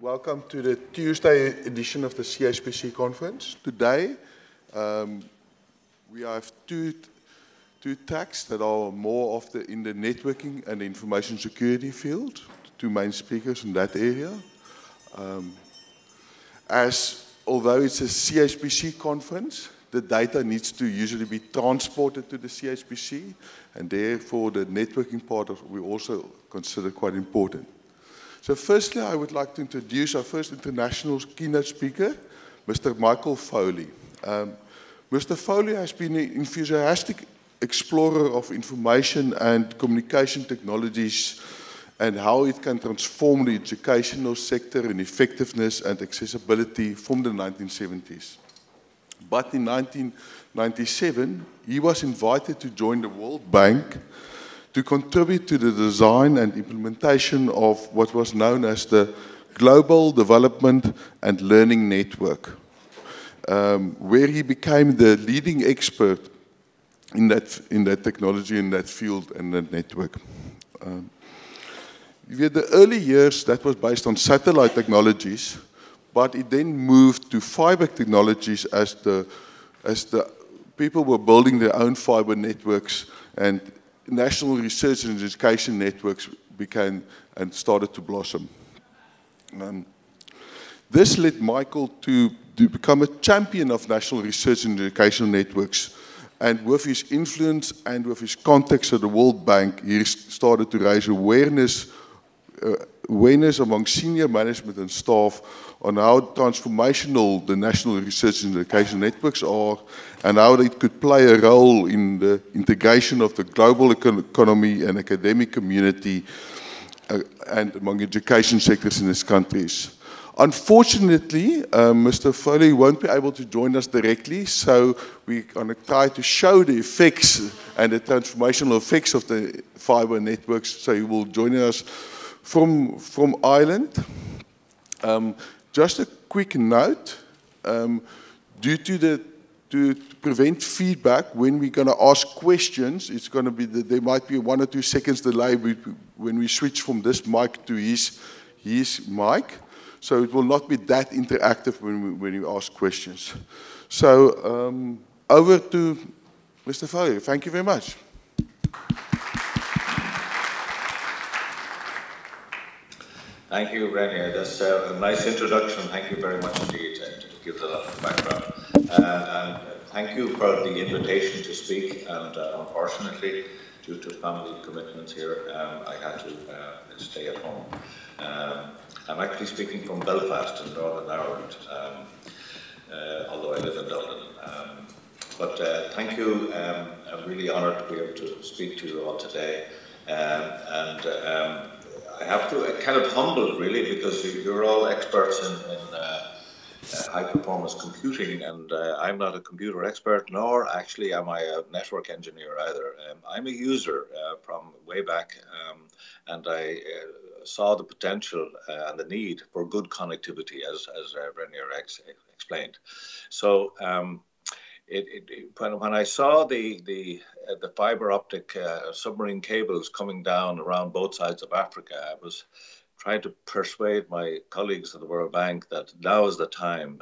Welcome to the Tuesday edition of the CHPC conference. Today, we have two tracks that are more of in the networking and information security field, two main speakers in that area. Although it's a CHPC conference, the data needs to usually be transported to the CHPC, and therefore the networking part we also consider quite important. So firstly, I would like to introduce our first international keynote speaker, Mr. Michael Foley. Mr. Foley has been an enthusiastic explorer of information and communication technologies and how it can transform the educational sector in effectiveness and accessibility from the 1970s. But in 1997, he was invited to join the World Bank to contribute to the design and implementation of what was known as the Global Development and Learning Network, where he became the leading expert in that technology, in that field, and that network. In the early years, that was based on satellite technologies, but it then moved to fiber technologies as the people were building their own fiber networks, and national research and education networks began and started to blossom. This led Michael to become a champion of national research and educational networks. And with his influence and with his contacts at the World Bank, he started to raise awareness among senior management and staff on how transformational the national research and education networks are and how they could play a role in the integration of the global economy and academic community and among education sectors in these countries. Unfortunately, Mr. Foley won't be able to join us directly, so we're going to try to show the effects and the transformational effects of the fiber networks. So he will join us from Ireland. Just a quick note, to prevent feedback, when we're going to ask questions, it's going to be there might be 1 or 2 seconds delay when we switch from this mic to his mic. So it will not be that interactive when you ask questions. So over to Mr. Foley. Thank you very much. Thank you, Renier. That's a nice introduction. Thank you very much indeed to give a lot of background. And thank you for the invitation to speak. And unfortunately, due to family commitments here, I had to stay at home. I'm actually speaking from Belfast in Northern Ireland, although I live in Dublin. But thank you. I'm really honoured to be able to speak to you all today. I have to kind of humbled really, because you're all experts in high performance computing, and I'm not a computer expert, nor actually am I a network engineer either. I'm a user from way back, and I saw the potential and the need for good connectivity, as Renier explained. So when I saw the fiber optic submarine cables coming down around both sides of Africa, I was trying to persuade my colleagues at the World Bank that now is the time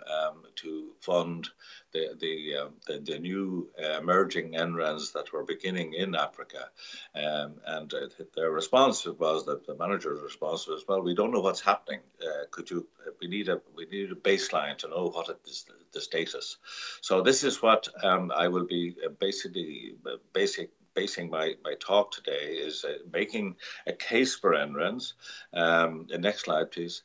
to fund the new emerging NRANs that were beginning in Africa. And their response was, that the manager's response was, well, we don't know what's happening. We need a baseline to know what is the status. So this is what I will be basing my talk today, is making a case for NRANs. The next slide, please.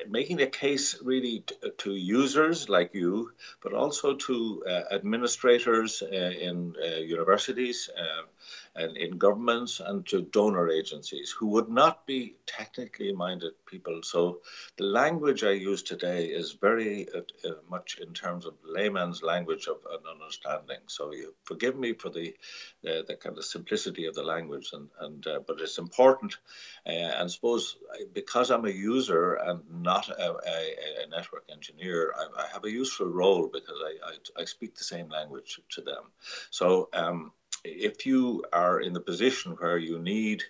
Making a case really to users like you, but also to administrators in universities and in governments, and to donor agencies who would not be technically minded people. So the language I use today is very much in terms of layman's language of an understanding. So you forgive me for the kind of simplicity of the language, but it's important. And suppose because I'm a user and not a network engineer, I have a useful role because I speak the same language to them. So if you are in the position where you need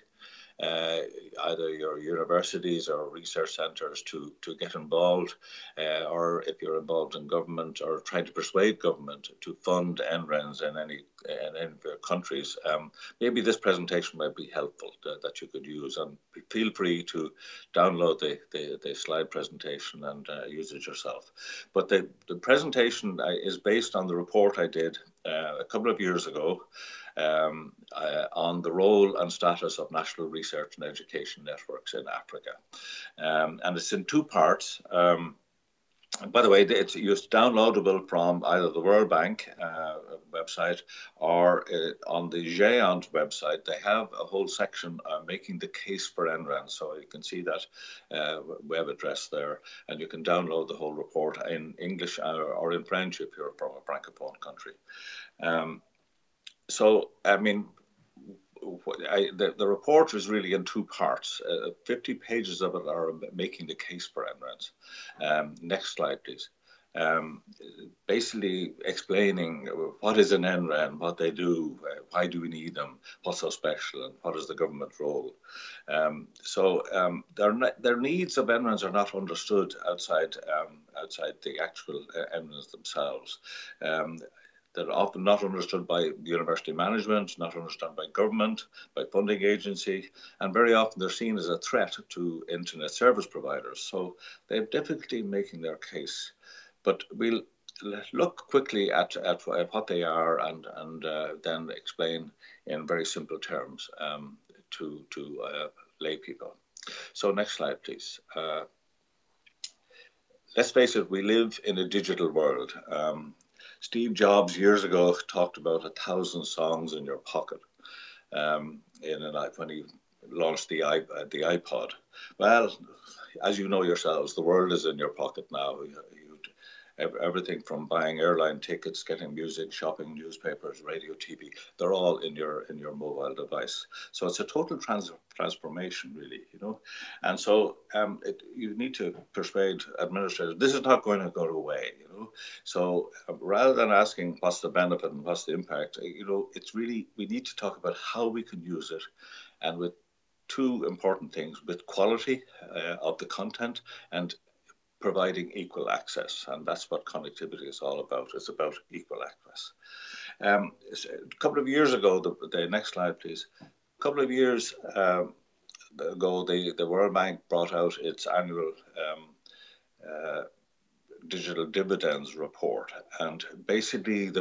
either your universities or research centres to get involved, or if you're involved in government or trying to persuade government to fund NRENs in any of your countries, maybe this presentation might be helpful that you could use. And feel free to download the slide presentation and use it yourself. But the presentation is based on the report I did a couple of years ago on the role and status of national research and education networks in Africa. And it's in two parts. By the way, it's downloadable from either the World Bank website or on the GÉANT website. They have a whole section making the case for NREN. So you can see that web address there, and you can download the whole report in English or in French if you're from a Francophone country. So, I mean, the report is really in two parts. 50 pages of it are making the case for NRENs. Next slide, please. Basically explaining what is an NREN, what they do, why do we need them, what's so special, and what is the government role. Their needs of NRENs are not understood outside the actual NRENs themselves. They're often not understood by university management, not understood by government, by funding agency, and very often they're seen as a threat to internet service providers. So they have difficulty making their case. But we'll look quickly at what they are and then explain in very simple terms to lay people. So next slide, please. Let's face it, we live in a digital world. Steve Jobs years ago talked about 1,000 songs in your pocket when he launched the iPod. Well, as you know yourselves, the world is in your pocket now. Everything from buying airline tickets, getting music, shopping, newspapers, radio, TV, they're all in your mobile device. So it's a total transformation, really, you know. And so you need to persuade administrators. This is not going to go away, you know. So rather than asking what's the benefit and what's the impact, you know, it's really, we need to talk about how we can use it, and with two important things: with quality of the content and providing equal access. And that's what connectivity is all about. It's about equal access. A couple of years ago, the next slide, please. A couple of years ago, the World Bank brought out its annual digital dividends report, and basically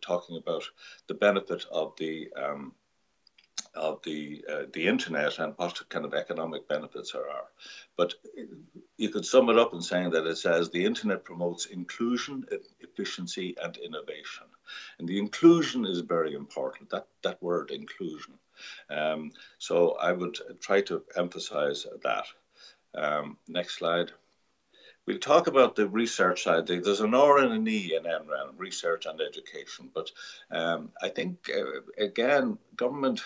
talking about the benefit of the internet and what kind of economic benefits there are. But you could sum it up in saying that it says the internet promotes inclusion, efficiency, and innovation. And the inclusion is very important, that word inclusion. So I would try to emphasize that. Next slide. We'll talk about the research side. There's an R and an E in NREN, research and education. But I think, again, government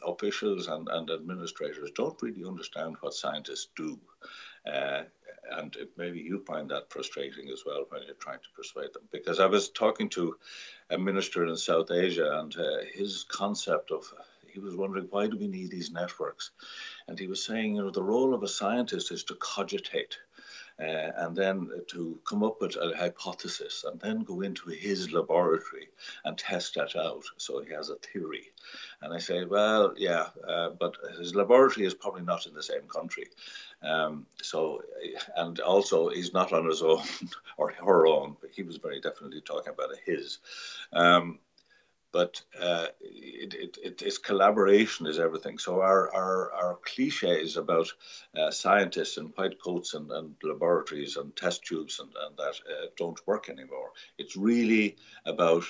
officials and administrators don't really understand what scientists do. And maybe you find that frustrating as well when you're trying to persuade them. Because I was talking to a minister in South Asia, and his concept of, he was wondering, why do we need these networks? And he was saying, you know, the role of a scientist is to cogitate. And then to come up with a hypothesis and then go into his laboratory and test that out. So he has a theory. And I say, well, yeah, but his laboratory is probably not in the same country. And also he's not on his own or her own, but he was very definitely talking about his. But it's collaboration is everything. So our cliches about scientists in white coats and laboratories and test tubes and that don't work anymore. It's really about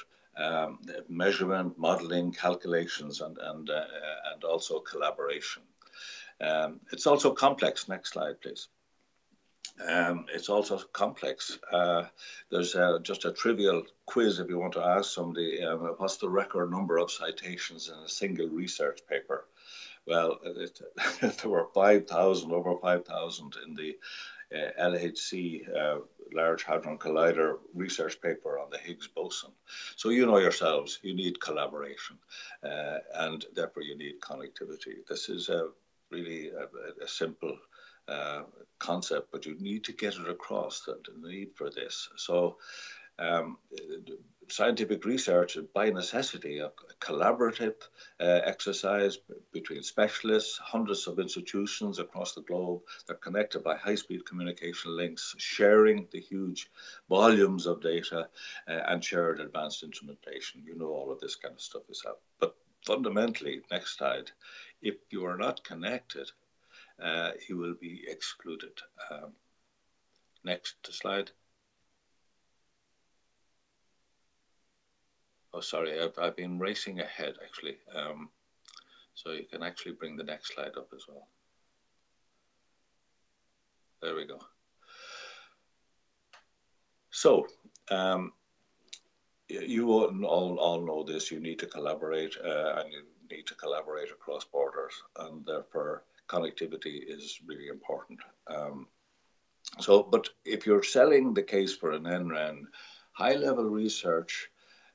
measurement, modeling, calculations, and also collaboration. It's also complex. Next slide, please. It's also complex. There's just a trivial quiz if you want to ask somebody, what's the record number of citations in a single research paper? Well, there were 5,000, over 5,000 LHC, Large Hadron Collider research paper on the Higgs boson. So you know yourselves, you need collaboration, and therefore you need connectivity. This is really a simple concept, but you need to get it across, the need for this. So scientific research is by necessity a collaborative exercise between specialists, hundreds of institutions across the globe. They're connected by high-speed communication links, sharing the huge volumes of data and shared advanced instrumentation. You know, all of this kind of stuff is out. But fundamentally, next slide, if you are not connected, you will be excluded. Next slide. Oh, sorry, I've been racing ahead, actually. So you can actually bring the next slide up as well. There we go. So, you all know this. You need to collaborate, and you need to collaborate across borders, and therefore connectivity is really important. But if you're selling the case for an NREN, high-level research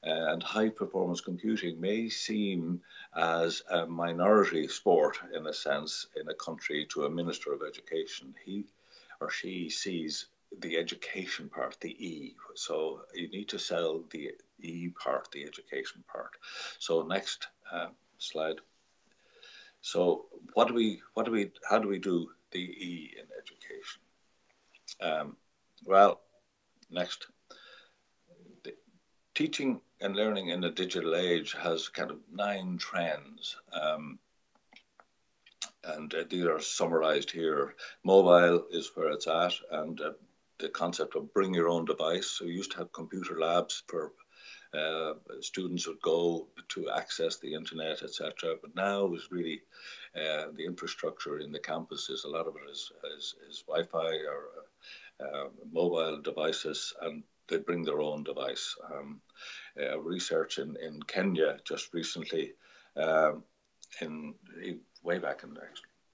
and high-performance computing may seem as a minority sport, in a sense, in a country to a Minister of Education. He or she sees the education part, the E. So you need to sell the E part, the education part. So next slide. So how do we do the E in education? Well, next. Teaching and learning in the digital age has kind of 9 trends, and these are summarized here. Mobile is where it's at, and the concept of bring your own device. So we used to have computer labs for students would go to access the internet, etc. But now is really the infrastructure in the campuses. A lot of it is Wi-Fi or mobile devices, and they bring their own device. Research in Kenya just recently, way back in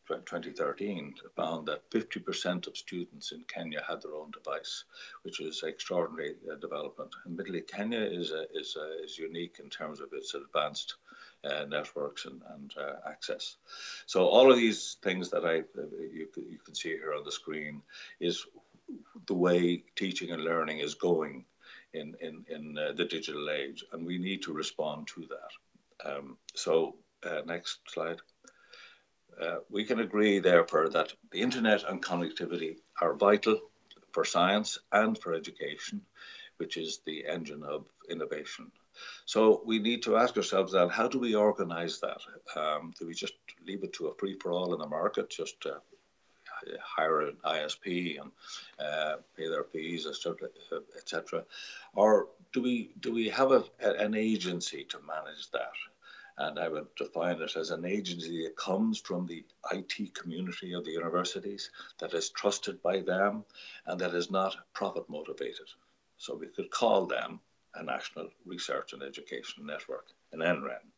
2013, found that 50% of students in Kenya had their own device, which is extraordinary development. Admittedly, Kenya is unique in terms of its advanced networks and access. So all of these things that you can see here on the screen is the way teaching and learning is going in the digital age, and we need to respond to that. Next slide. We can agree, therefore, that the internet and connectivity are vital for science and for education, which is the engine of innovation. So we need to ask ourselves that, how do we organize that? Do we just leave it to a free-for-all in the market, just hire an ISP and pay their fees, etc.? Or do we have an agency to manage that? And I would define it as an agency that comes from the IT community of the universities, that is trusted by them, and that is not profit motivated. So we could call them a National Research and Education Network, an NREN.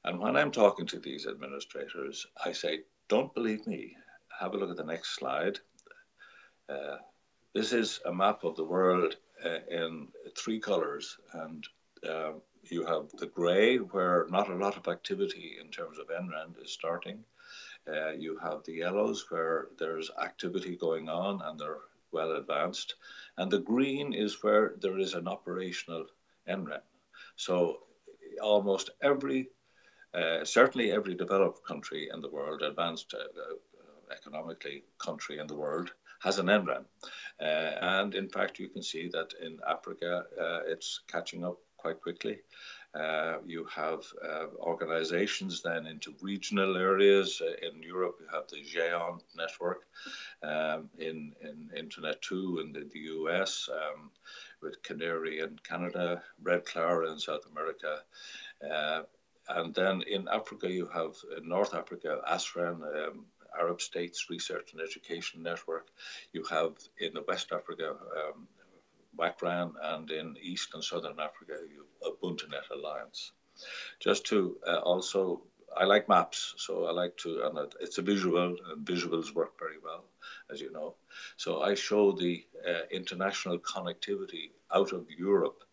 And when I'm talking to these administrators, I say, don't believe me. Have a look at the next slide. This is a map of the world in 3 colors, and you have the gray, where not a lot of activity in terms of NREN is starting. You have the yellows, where there's activity going on and they're well advanced. And the green is where there is an operational NREN. So almost certainly every developed country in the world, advanced economically country in the world, has an NREN. And in fact, you can see that in Africa, it's catching up quite quickly. You have organizations then into regional areas. In Europe, you have the GEON network, in Internet 2 in the US, with Canary in Canada, Red Clara in South America. And then in Africa, you have North Africa, ASREN, Arab States Research and Education Network. You have in the West Africa, WACRAN, and in East and Southern Africa, you have UbuntuNet Alliance. Just to also, I like maps, so I like to, and it's a visual, and visuals work very well. as you know. So I show the international connectivity out of Europe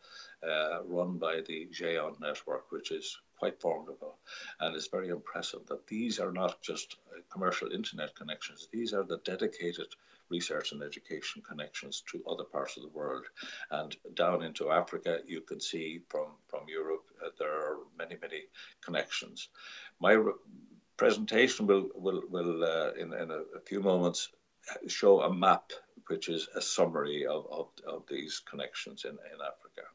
run by the GEON network, which is quite formidable. And it's very impressive that these are not just commercial internet connections, these are the dedicated research and education connections to other parts of the world. And down into Africa, you can see from Europe, there are many, many connections. My presentation will in a few moments show a map, which is a summary of these connections in Africa.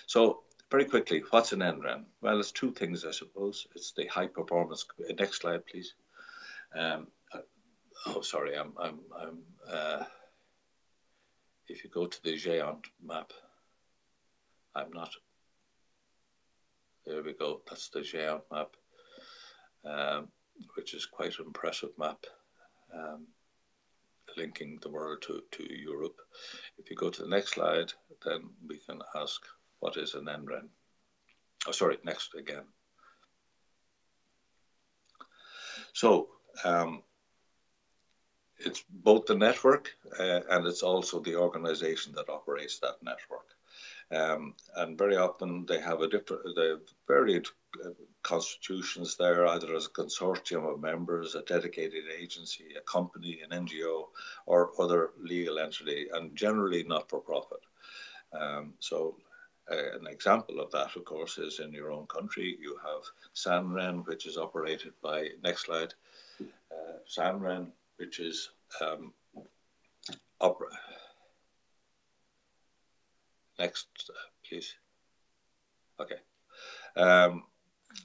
So very quickly, what's an NREN? Well, it's two things, I suppose. It's the high performance. Next slide, please. Oh, sorry, if you go to the GEON map, I'm not. There we go. That's the GEON map, which is quite an impressive map, linking the world to Europe. If you go to the next slide, then we can ask, what is an NREN? Oh, sorry, next again. So it's both the network and it's also the organization that operates that network. And very often they have varied constitutions there, either as a consortium of members, a dedicated agency, a company, an NGO, or other legal entity, and generally not for profit. So an example of that, of course, is in your own country. You have SANREN, which is operated by, next slide, SANREN, which is next, please. Okay.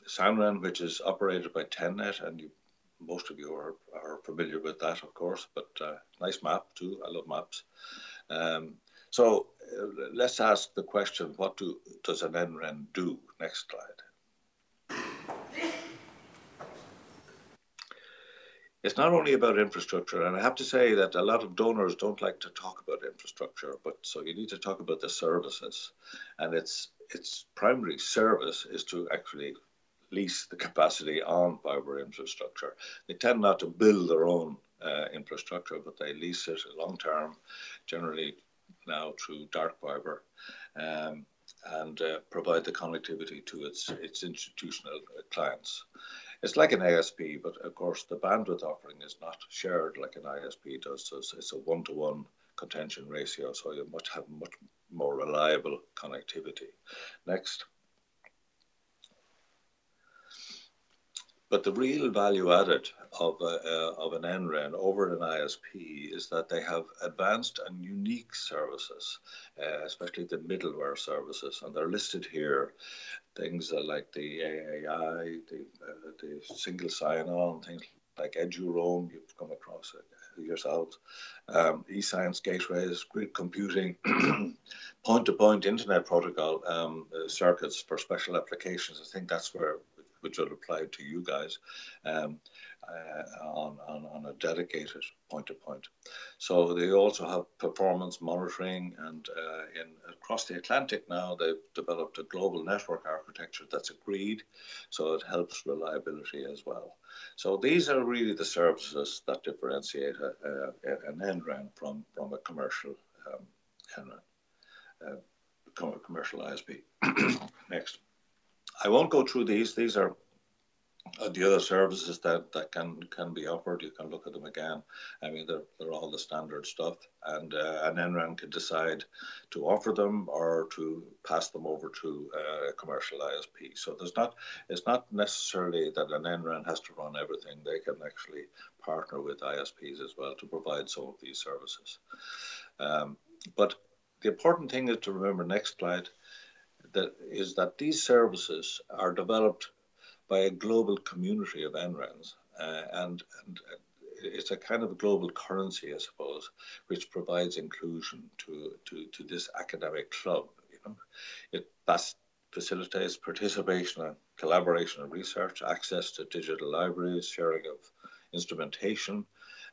SANREN, which is operated by TenNet, and most of you are familiar with that, of course, but nice map too. I love maps. So let's ask the question, what does an NREN do? Next slide. It's not only about infrastructure, and I have to say that a lot of donors don't like to talk about infrastructure, but so you need to talk about the services. And its primary service is to actually lease the capacity on fiber infrastructure. They tend not to build their own infrastructure, but they lease it long term, generally now through dark fiber, and provide the connectivity to its institutional clients. It's like an ISP, but of course the bandwidth offering is not shared like an ISP does. So it's a one-to-one contention ratio, so you must have much more reliable connectivity. Next. But the real value added of an NREN over an ISP is that they have advanced and unique services, especially the middleware services, and they're listed here. Things like the AAI, the single sign-on, things like EduRoam, you've come across it yourselves, eScience gateways, grid computing, point-to-point internet protocol circuits for special applications. I think that's which will apply to you guys on a dedicated point-to-point. So they also have performance monitoring, and across the Atlantic now they've developed a global network architecture that's agreed, so it helps reliability as well. So these are really the services that differentiate an NREN from a commercial NREN, commercial ISP. Next. I won't go through these. These are the other services that can be offered. You can look at them again. I mean, they're all the standard stuff, and an NREN can decide to offer them or to pass them over to a commercial ISP. So it's not necessarily that an NREN has to run everything. They can actually partner with ISPs as well to provide some of these services. But the important thing is to remember, next slide, that these services are developed by a global community of NRENs, and it's a kind of a global currency, I suppose, which provides inclusion to this academic club. You know, it facilitates participation and collaboration in research, access to digital libraries, sharing of instrumentation,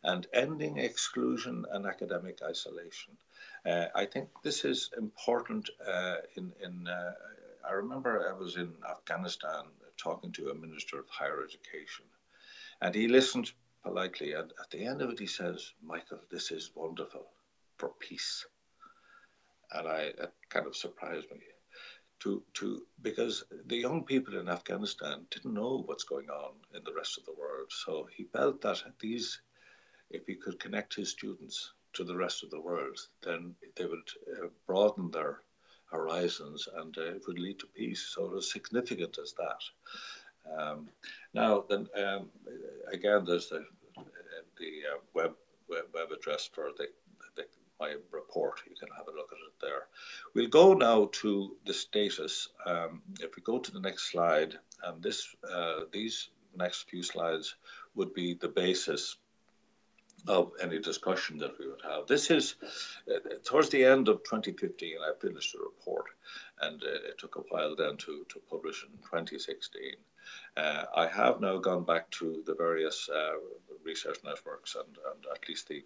and ending exclusion and academic isolation. I think this is important. I remember I was in Afghanistan talking to a minister of higher education, and he listened politely, and at the end of it he says, "Michael, this is wonderful for peace." And it kind of surprised me because the young people in Afghanistan didn't know what's going on in the rest of the world. So he felt that if he could connect his students to the rest of the world, then they would broaden their horizons, and it would lead to peace. So it was significant as that. Now, then again, there's the web address for my report. You can have a look at it there. We'll go now to the status. If we go to the next slide, and these next few slides would be the basis of any discussion that we would have. This is towards the end of 2015, I finished the report, and it took a while then to publish in 2016. I have now gone back to the various research networks and at least the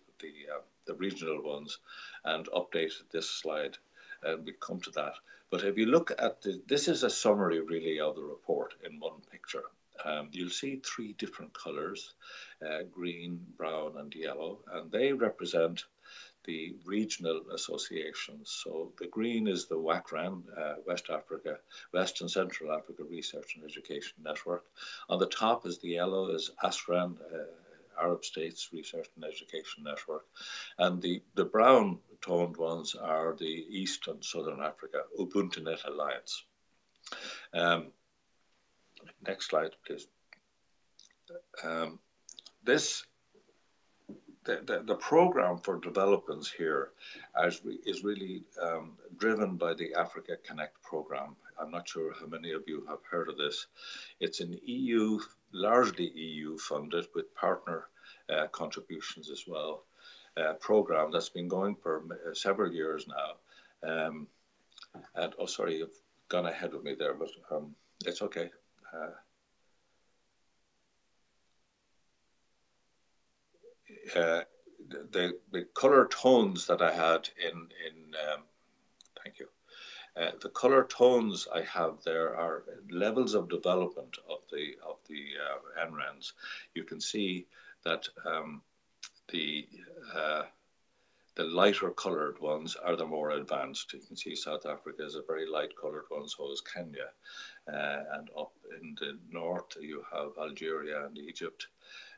regional ones, and updated this slide, and we come to that. But if you look at this is a summary really of the report in one picture. You'll see three different colors, green, brown, and yellow, and they represent the regional associations. So the green is the WACRAN, West and Central Africa Research and Education Network. On the top is the yellow is ASRAN, Arab States Research and Education Network. And the brown toned ones are the East and Southern Africa UbuntuNet Alliance. Next slide, please. The program for developments here is really driven by the Africa Connect program. I'm not sure how many of you have heard of this. It's an largely EU funded with partner contributions as well, program that's been going for several years now. And oh, sorry, you've gone ahead of me there, but it's okay. The color tones that I had thank you. The color tones I have there are levels of development of the NRENs. You can see that the lighter colored ones are the more advanced. You can see South Africa is a very light colored one, so is Kenya. And up in the north, you have Algeria and Egypt.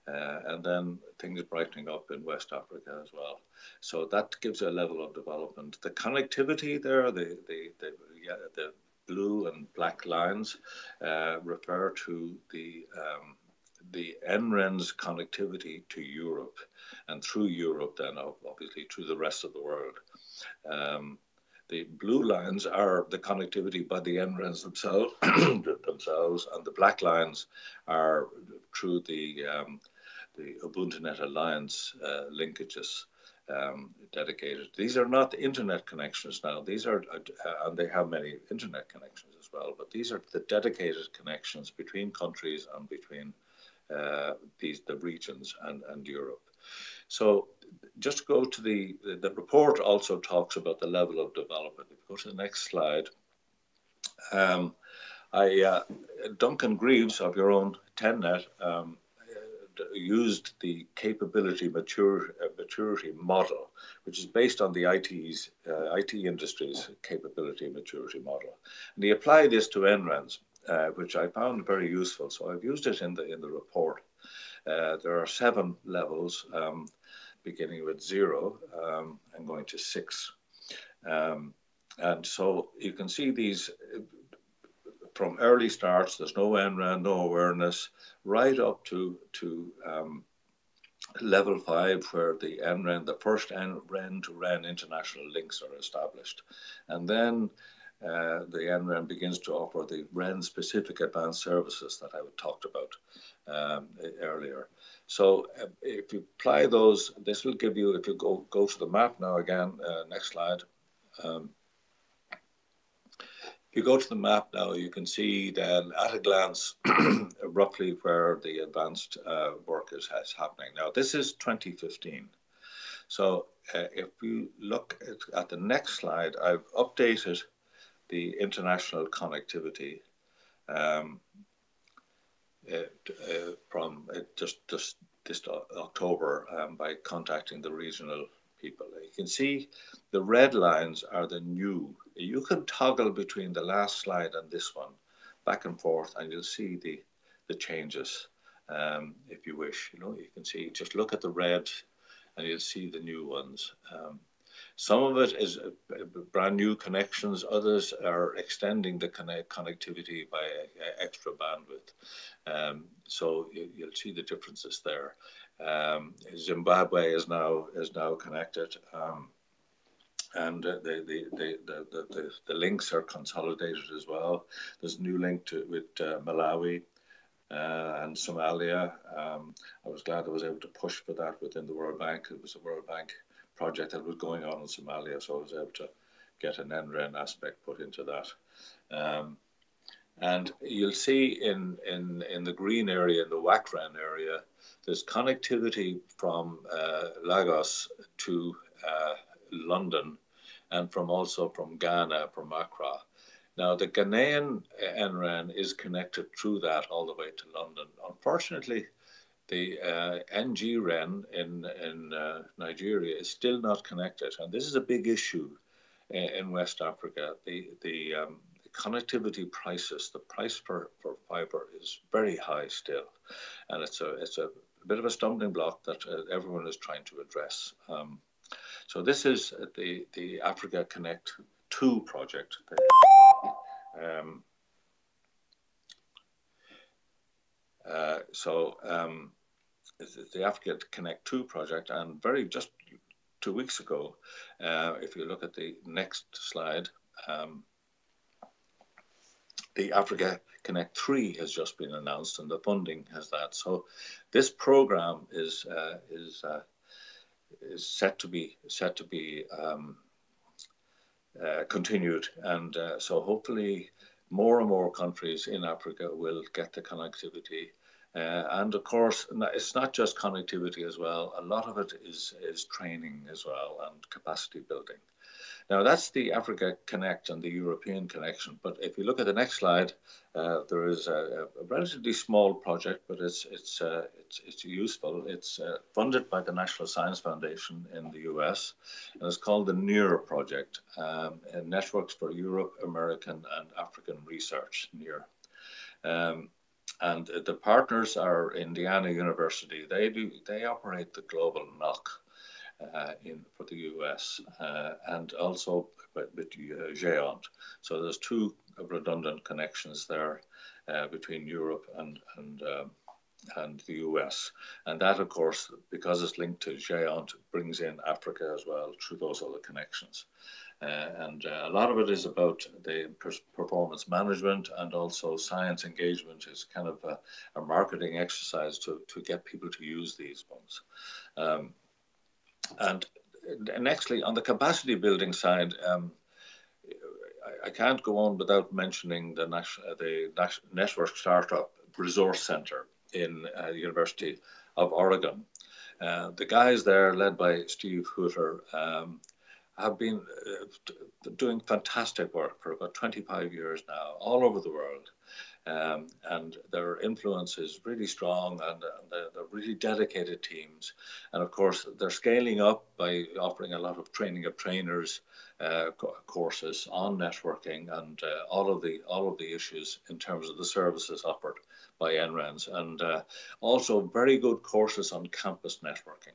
And then things brightening up in West Africa as well. So that gives a level of development. The connectivity there, the blue and black lines refer to the NREN's connectivity to Europe, and through Europe then obviously to the rest of the world. The blue lines are the connectivity by the NRENs themselves, and the black lines are through the UbuntuNet Alliance linkages dedicated. These are not internet connections now. These are, and they have many internet connections as well, but these are the dedicated connections between countries and between the regions and Europe. So just to go to the report also talks about the level of development. If you go to the next slide, Duncan Greaves of your own TenNet used the capability maturity model, which is based on the IT industry's capability maturity model. And he applied this to NRENs, which I found very useful. So I've used it in the report. There are 7 levels, beginning with 0 and going to 6. And so you can see these from early starts. There's no NREN, no awareness, right up to level 5, where the NREN, the first NREN to REN international links are established. And then the NREN begins to offer the REN-specific advanced services that I talked about earlier. So if you apply those, this will give you, if you go to the map now again, next slide. If you go to the map now, you can see then at a glance roughly where the advanced work is happening. Now this is 2015. So if we look at the next slide, I've updated the international connectivity from just this October by contacting the regional people. You can see the red lines are the new. You can toggle between the last slide and this one, back and forth, and you'll see the changes if you wish. You know, you can see, just look at the red and you'll see the new ones. Some of it is brand new connections, others are extending the connectivity by extra bandwidth. So you'll see the differences there. Zimbabwe is now connected, and the links are consolidated as well. There's a new link with Malawi and Somalia. I was glad I was able to push for that within the World Bank. It was a World Bank project that was going on in Somalia, so I was able to get an NREN aspect put into that. And you'll see in the green area, in the WACRAN area, there's connectivity from Lagos to London, and also from Ghana, from Accra. Now, the Ghanaian NREN is connected through that all the way to London. Unfortunately, the NGREN in Nigeria is still not connected, and this is a big issue in West Africa. The connectivity prices, the price for fiber is very high still, and it's a bit of a stumbling block that everyone is trying to address. So this is the Africa Connect 2 project. The Africa Connect 2 project, and just 2 weeks ago, if you look at the next slide, the Africa Connect 3 has just been announced, and the funding has that. So this program is set to be continued, and so hopefully more and more countries in Africa will get the connectivity. And of course, it's not just connectivity as well. A lot of it is training as well, and capacity building. Now, that's the Africa Connect and the European connection. But if you look at the next slide, there is a relatively small project, but it's useful. It's funded by the National Science Foundation in the US, and it's called the NEAR project, Networks for Europe, American, and African Research, NEAR. And the partners are Indiana University. They operate the global NOC for the US, and also with GEONT. So there's two redundant connections there between Europe and the US. And that, of course, because it's linked to GEONT, brings in Africa as well through those other connections. And a lot of it is about the performance management, and also science engagement is kind of a marketing exercise to get people to use these ones. And nextly, on the capacity building side, I can't go on without mentioning the Network Startup Resource Center in the University of Oregon. The guys there, led by Steve Hooter, have been doing fantastic work for about 25 years now, all over the world. And their influence is really strong, and they're really dedicated teams. And of course, they're scaling up by offering a lot of training of trainers, courses on networking, and all of the issues in terms of the services offered by NRENs, and also very good courses on campus networking.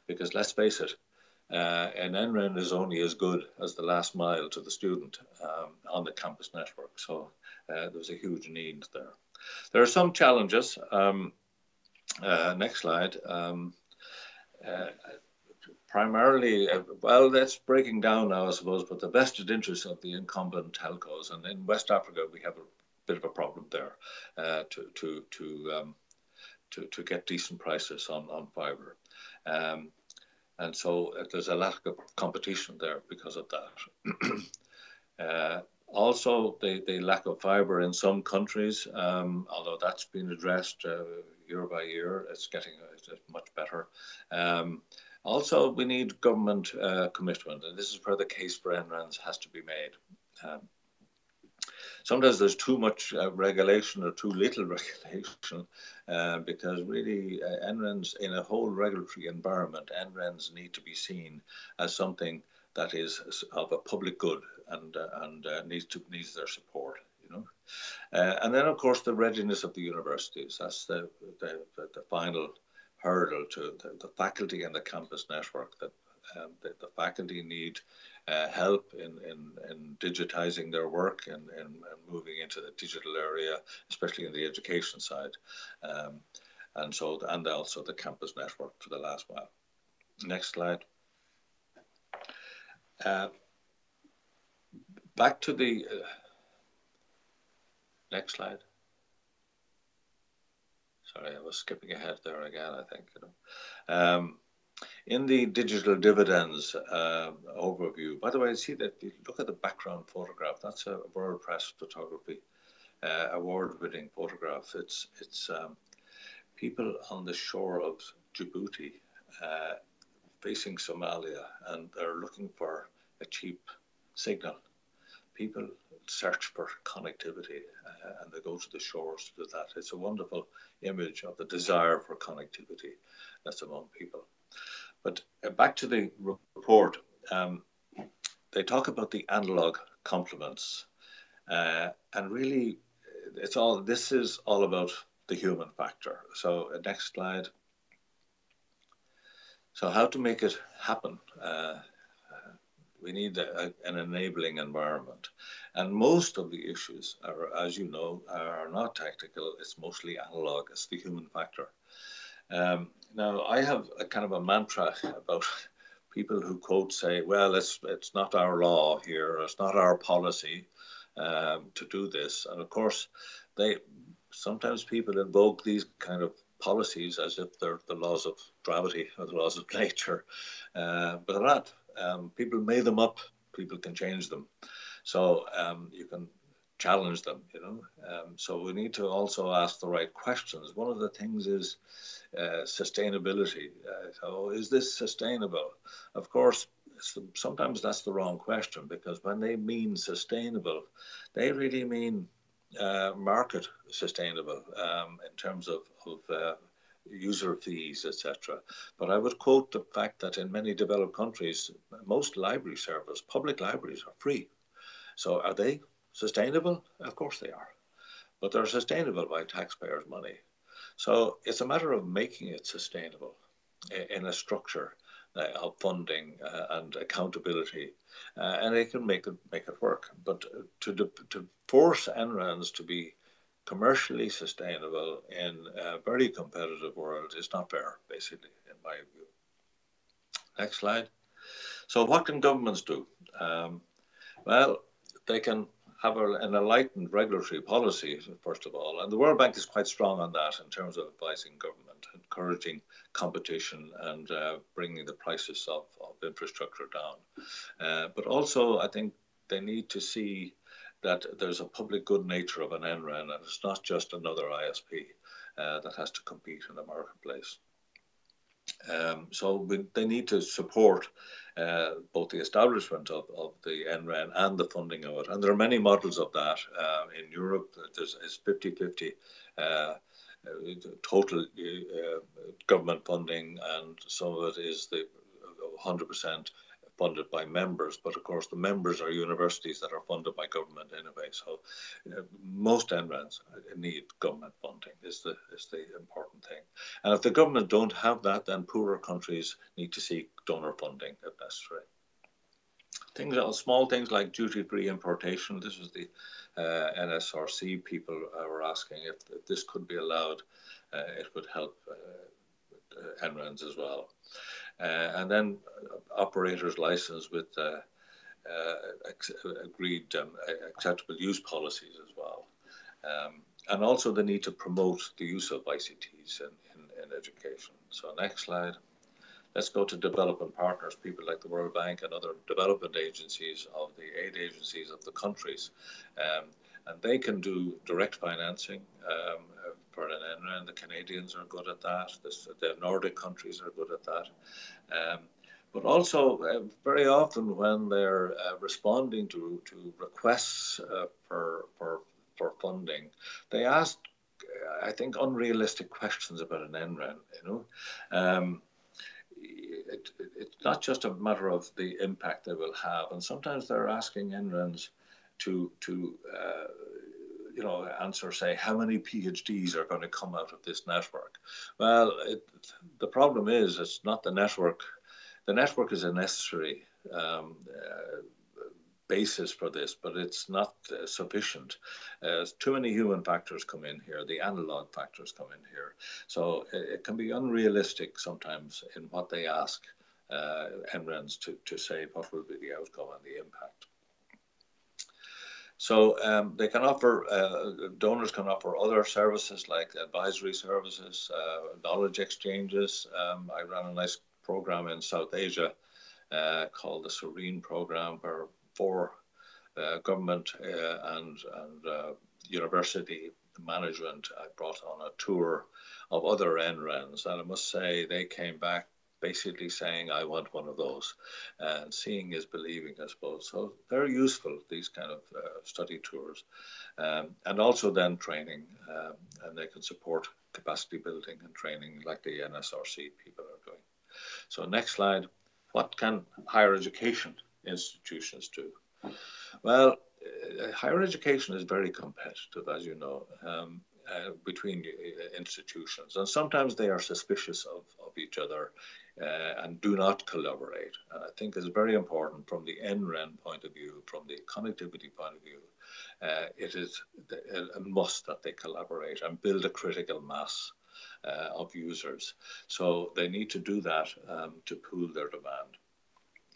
Because let's face it, an NREN is only as good as the last mile to the student on the campus network. So there's a huge need there. There are some challenges. Next slide. Primarily, well, that's breaking down now, I suppose, but the vested interests of the incumbent telcos. And in West Africa, we have a bit of a problem there to get decent prices on fiber. And so there's a lack of competition there because of that. Also, the lack of fiber in some countries, although that's been addressed year by year, it's much better. Also, we need government commitment, and this is where the case for NRENs has to be made. sometimes there's too much regulation or too little regulation, because really NRENs in a whole regulatory environment, NRENs need to be seen as something that is of a public good and needs their support, you know. And then of course the readiness of the universities. That's the final hurdle to the faculty and the campus network, that the faculty need help in digitizing their work and moving into the digital area, especially in the education side, and also the campus network for the last mile. Next slide. Back to the next slide. Sorry, I was skipping ahead there again, I think. You know. In the digital dividends overview, by the way, see that you look at the background photograph. That's a World Press Photography award-winning photograph. It's people on the shore of Djibouti facing Somalia, and they're looking for a cheap signal. People search for connectivity, and they go to the shores to do that. It's a wonderful image of the desire for connectivity that's among people. But back to the report, they talk about the analog complements, and really, this is all about the human factor. So next slide. So how to make it happen? We need an enabling environment, and most of the issues are, as you know, are not technical. It's mostly analog. It's the human factor. Now, I have a kind of a mantra about people who quote say, well, it's not our law here, it's not our policy to do this. And of course, sometimes people invoke these kind of policies as if they're the laws of gravity or the laws of nature, but they're not. People made them up, people can change them. So you can challenge them, you know. So we need to also ask the right questions. One of the things is sustainability. So is this sustainable? Of course, sometimes that's the wrong question, because when they mean sustainable, they really mean market sustainable in terms of user fees, etc. But I would quote the fact that in many developed countries, most library service, public libraries, are free. So are they sustainable? Of course they are. But they're sustainable by taxpayers' money. So it's a matter of making it sustainable in a structure of funding and accountability, and they can make it work. But to force NRENs to be commercially sustainable in a very competitive world is not fair, basically, in my view. Next slide. So what can governments do? Well, they can have an enlightened regulatory policy, first of all, and the World Bank is quite strong on that in terms of advising government, encouraging competition and bringing the prices of infrastructure down. But also, I think they need to see that there's a public good nature of an NREN, and it's not just another ISP that has to compete in the marketplace. So they need to support both the establishment of the NREN and the funding of it. And there are many models of that. In Europe, it's 50-50 total government funding, and some of it is the 100% funded by members. But of course, the members are universities that are funded by government anyway. So most NRENs need government funding is the important thing. And if the government don't have that, then poorer countries need to seek donor funding if necessary. Small things like duty-free importation. This was the NSRC people were asking if this could be allowed. It would help NRENs as well. And then operators licensed with agreed acceptable use policies as well. And also the need to promote the use of ICTs in education. So next slide. Let's go to development partners, people like the World Bank and other development agencies of the aid agencies of the countries. And they can do direct financing for an NREN. The Canadians are good at that. The Nordic countries are good at that. But also, very often when they're responding to requests for funding, they ask, I think, unrealistic questions about an NREN. It's not just a matter of the impact they will have, and sometimes they're asking NRENs to answer, say, how many PhDs are going to come out of this network. Well, the problem is it's not the network. The network is a necessary basis for this, but it's not sufficient. Too many human factors come in here, the analog factors come in here. So it can be unrealistic sometimes in what they ask NRENs to say what will be the outcome and the impact. So they can offer, donors can offer other services like advisory services, knowledge exchanges. I ran a nice program in South Asia called the Serene program, where for government and university management, I brought on a tour of other NRENs, and I must say they came back basically saying, I want one of those. And seeing is believing, I suppose. So very useful, these kind of study tours. And also then training, and they can support capacity building and training like the NSRC people are doing. So next slide, what can higher education institutions do? Well, higher education is very competitive, as you know, between institutions. And sometimes they are suspicious of each other and do not collaborate. And I think it's very important from the NREN point of view, from the connectivity point of view, it is a must that they collaborate and build a critical mass of users. So they need to do that to pool their demand.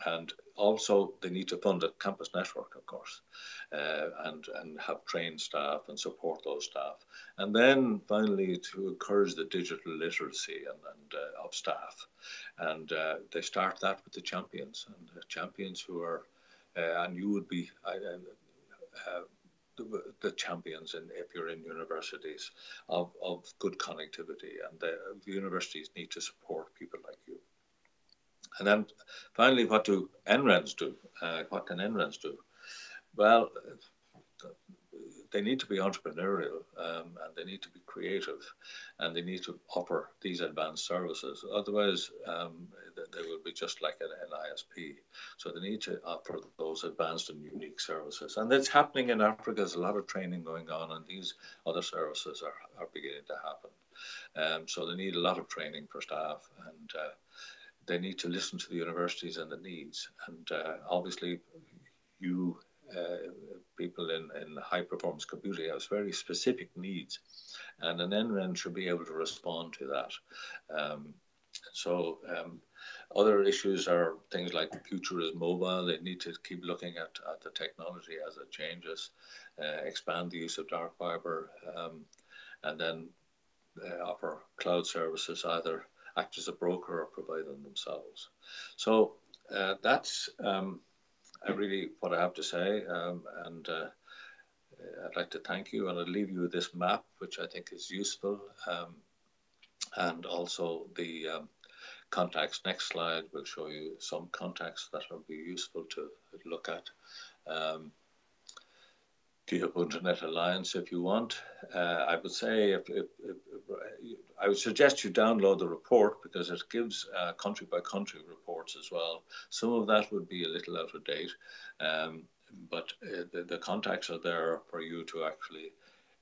And also they need to fund a campus network, of course, and have trained staff and support those staff. And then finally to encourage the digital literacy and of staff. And they start that with the champions, and the champions who are, and you would be the champions if you're in universities of good connectivity, and the universities need to support people like you. And then finally, what do NRENs do? What can NRENs do? Well, they need to be entrepreneurial, and they need to be creative, and they need to offer these advanced services. Otherwise, they will be just like an ISP. So they need to offer those advanced and unique services. And that's happening in Africa. There's a lot of training going on, and these other services are beginning to happen. So they need a lot of training for staff, and they need to listen to the universities and the needs. And obviously, you people in high performance computing have very specific needs, and an NREN should be able to respond to that. Other issues are things like the future is mobile. They need to keep looking at the technology as it changes, expand the use of dark fiber, and then offer cloud services, either act as a broker or provide them themselves. So that's really what I have to say, and I'd like to thank you, and I'll leave you with this map, which I think is useful, and also the contacts. Next slide will show you some contacts that will be useful to look at. The Ubuntu Alliance, if you want. I would say I would suggest you download the report, because it gives country by country reports as well. Some of that would be a little out of date, but the contacts are there for you to actually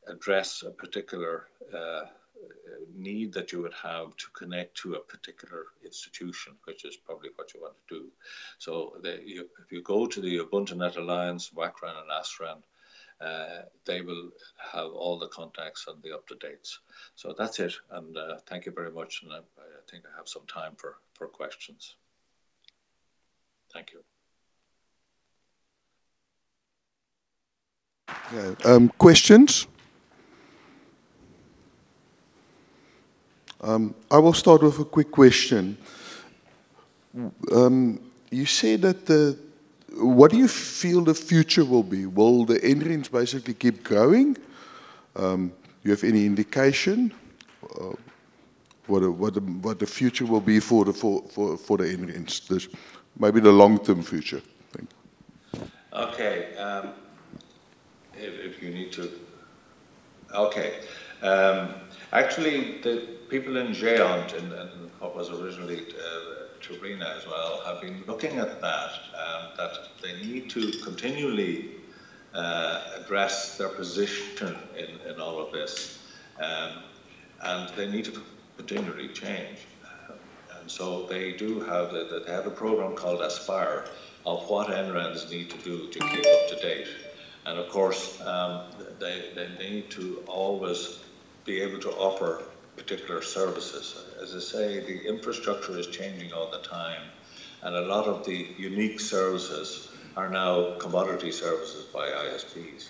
address a particular need that you would have to connect to a particular institution, which is probably what you want to do. So if you go to the Ubuntu Alliance, WACRAN and ASRAN, they will have all the contacts and the up-to-dates. So that's it, and thank you very much, and I think I have some time for questions. Thank you. Yeah, questions? I will start with a quick question. You said that what do you feel the future will be? Will the NRENs basically keep growing? You have any indication? what the future will be for the NRENs. This maybe the long-term future. Thank you. Okay. If you need to. Okay. Actually, the people in GEONT and what was originally Turina as well have been looking at that they need to continually address their position in all of this, and they need to continually change. And so they do have they have a program called Aspire of what NRENs need to do to keep up to date. And of course, they need to always be able to offer particular services. As I say, the infrastructure is changing all the time, and a lot of the unique services are now commodity services by ISPs.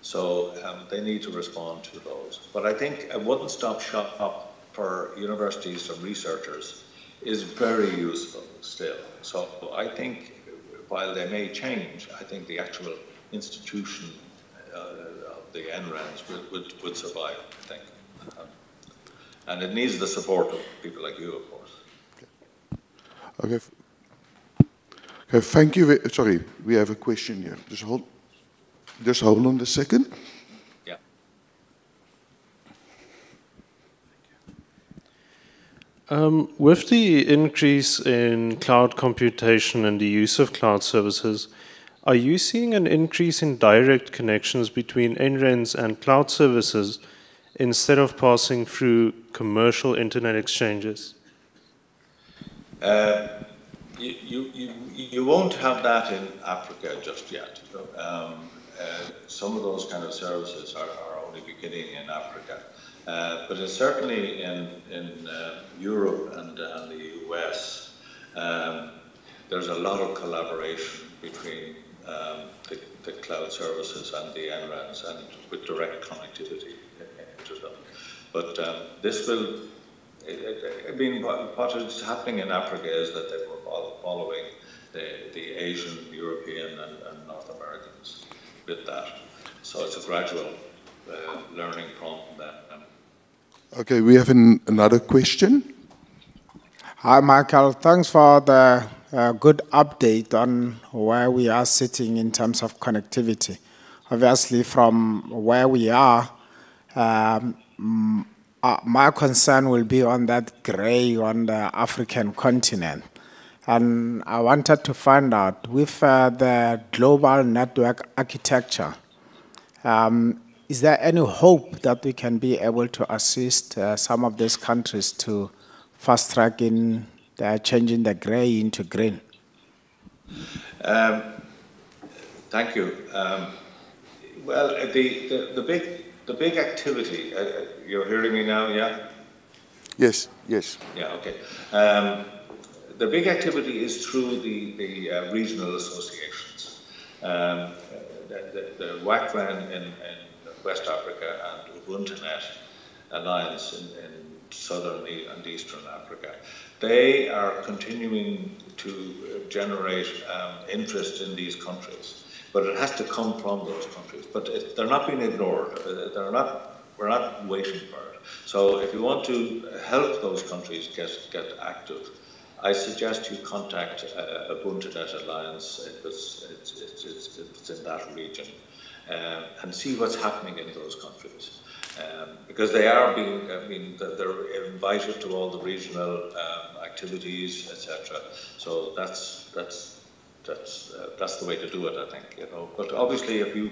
So they need to respond to those. But I think a one-stop shop for universities and researchers is very useful still. So I think while they may change, I think the actual institution of the NRENs would survive, I think. And it needs the support of people like you, of course. Okay. Okay, thank you. Sorry, we have a question here. Just hold on a second. Yeah. With the increase in cloud computation and the use of cloud services, are you seeing an increase in direct connections between NRENs and cloud services instead of passing through commercial internet exchanges? You won't have that in Africa just yet. Some of those kind of services are only beginning in Africa. But it's certainly in Europe and the US, there's a lot of collaboration between the cloud services and the NRENs, and with direct connectivity into them. But this will, I mean, what is happening in Africa is that they were following the Asian, European, and North Americans with that. So it's a gradual learning from them. Okay, we have another question. Hi, Michael. Thanks for the good update on where we are sitting in terms of connectivity. Obviously, from where we are, my concern will be on that gray on the African continent. And I wanted to find out, with the global network architecture, is there any hope that we can be able to assist some of these countries to fast track in changing the gray into green? Thank you. Well, the big activity. You're hearing me now, yeah? Yes. Yes. Yeah. Okay. The big activity is through the regional associations. The WACRAN in West Africa and UbuntuNet Alliance in Southern and Eastern Africa. They are continuing to generate interest in these countries, but it has to come from those countries. But they're not being ignored. We're not waiting for it. So if you want to help those countries get active, I suggest you contact UbuntuNet Alliance if it's in that region, and see what's happening in those countries. Because they are they're invited to all the regional activities, etc. So that's the way to do it, I think. You know, but obviously, if you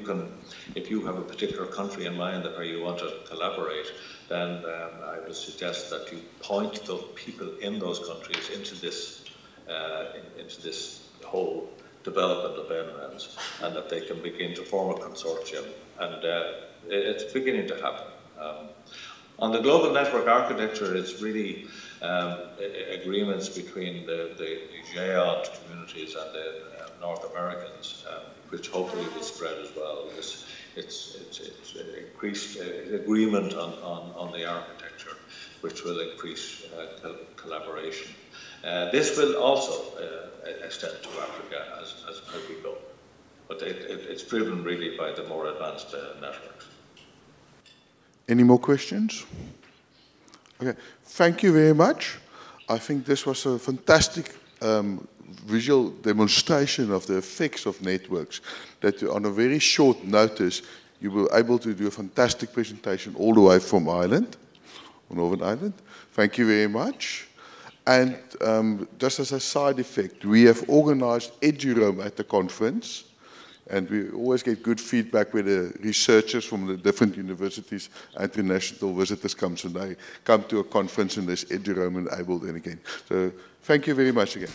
have a particular country in mind where you want to collaborate, then I would suggest that you point the people in those countries into this whole development of NRENs, and that they can begin to form a consortium, and it's beginning to happen. On the global network architecture, it's really agreements between the GEONT communities and the North Americans, which hopefully will spread as well. It's increased agreement on the architecture, which will increase collaboration. This will also extend to Africa as we go, but it's driven really by the more advanced networks. Any more questions? Okay, thank you very much. I think this was a fantastic visual demonstration of the effects of networks, that on a very short notice, you were able to do a fantastic presentation all the way from Ireland, Northern Ireland. Thank you very much. And just as a side effect, we have organized EduRoam at the conference, and we always get good feedback where the researchers from the different universities, international visitors come, so they come to a conference and there's EduRoam enabled and again. So thank you very much again.